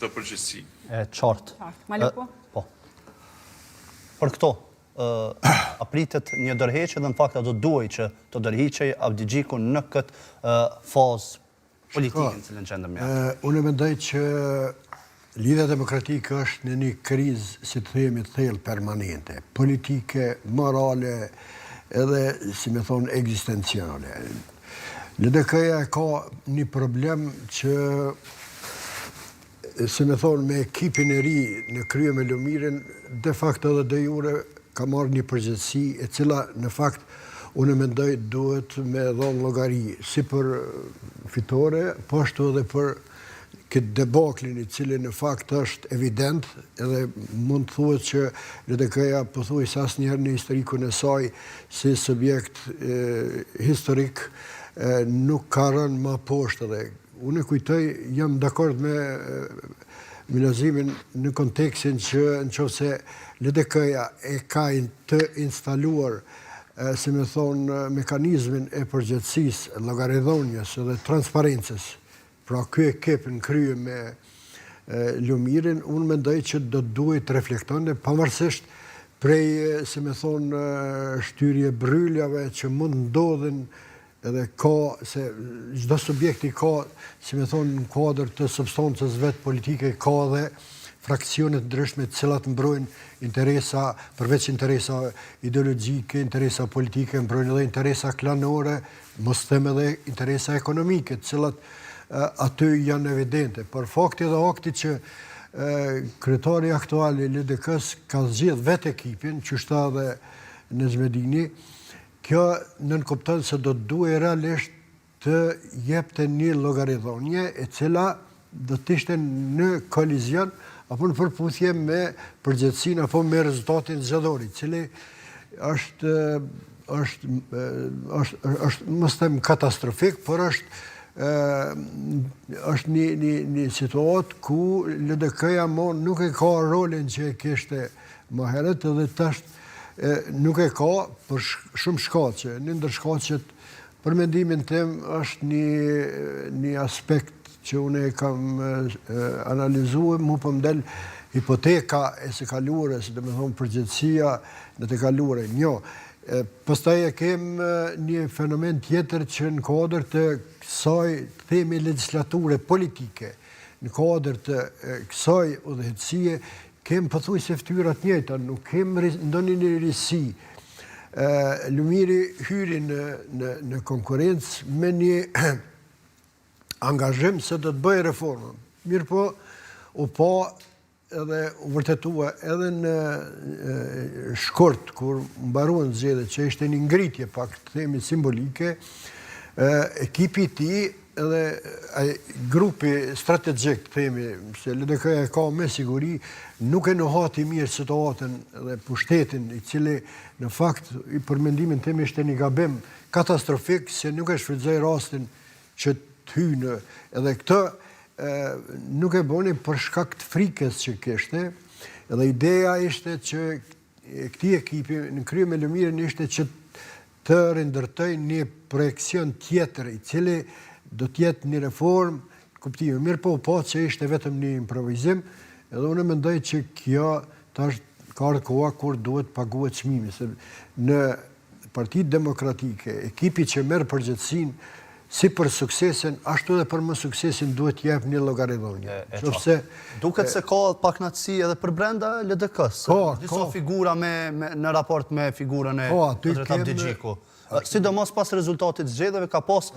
të përgjithësi. E qartë. Maliku? Po. Për këto, apritet një dërheqje dhe në fakt do duaj që të dërheqej Avdi Gjiku në këtë fazë politike në cilën qendëm ja. Unë mendoj që Lidhja Demokratike është në një krizë, si të themi, thellë permanente, politike, morale, edhe, si me thonë, ekzistenciale. LDK-ja ka një problem që, si me thonë, me ekipin e ri në krye me Lumirin, de facto edhe de jure ka marrë një përgjegjësi e cila, në fakt, unë mendoj duhet me dhonë llogari, si për fitore, po ashtu edhe për këtë debaklin i cili në fakt është evident, edhe mund të thuhet që LDK-ja pothuajse asnjëherë në historikun e saj si subjekt historik nuk ka rënë më poshtë. Edhe unë kujtoj, jam dakord me Milazimin në kontekstin që nëse LDK-ja e ka të instaluar si me thonë mekanizmin e përgjegjësisë, llogaridhënies dhe transparencës. Pra ky ekip në krye me Lumirin, unë mendoj që do duhet të reflektonte pavarësisht prej, si me thonë, shtyrje bryljave që mund ndodhin edhe ka, se çdo subjekti ka, si me thonë, në kuadër të substancës vetë politike, ka dhe fraksionet ndryshme të cilat mbrojnë interesa, përveç interesa ideologjike, interesa politike, mbrojnë edhe interesa klanore, mos them edhe interesa ekonomike, të cilat aty janë evidente. Për fakti dhe akti që kryetari aktual i LDK-s ka zgjedhë vetë ekipin, që shta dhe në Zmedini, kjo nënkupton se do të duhej realisht të jepte një llogaridhënie e cila do të ishte në kolizion apo në përputhje me përgjegjësinë apo me rezultatin zgjedhor, i cili është mos them katastrofik, por është një situatë ku LDK-ja nuk e ka rolin që e kishte më herët edhe tash nuk e ka për shumë shkaqe. Një ndër shkaqet, për mendimin tim, është një aspekt që unë e kam analizuar, mu po m'del hipoteka e së kaluare, si do të thonë përgjegjësia në të kaluaren. Pastaj e kem një fenomen tjetër që në kuadër të kësaj themi legjislature politike, në kuadër të kësaj udhëheqësie, kem pothuajse fytyra të njëjta, nuk kem ndonjë një risi. Lumiri hyri në konkurrencë me një angazhim se do të bëjë reforma. Mirë po, u pa edhe u vërtetua edhe në shkurt, kur mbaruan zgjedhjet, që ishte një ngritje pak të themi simbolike, ekipi i tij edhe grupi strategjik të themi, se LDK-ja ka me siguri, nuk e njohati mirë situatën dhe pushtetin, i cili në fakt, për mendimin tim, ishte një gabim katastrofik, se nuk e shfrytëzoi rastin që të hyjë edhe këtë nuk e bëni për shkak të frikës që kishte, edhe ideja ishte që këtij ekipi në krye me Lumirin ishte që të rindërtoj një projekcion tjetër, i cili do të jetë një reformë, kuptimi mirë, po që ishte vetëm një improvizim, edhe unë mendoj që kjo tash ka ardhur koha kur duhet paguhet çmimi, se në Partitë Demokratike, ekipi që merr përgjegjësinë si për suksesin, ashtu edhe për më suksesin duhet jep një llogaridhënie. Duket se ka paknatësi edhe për brenda LDK-s. Disa figura në raport me figurën e Avdi Gjiku. Sidomos pas rezultatit zgjedhjeve ka pas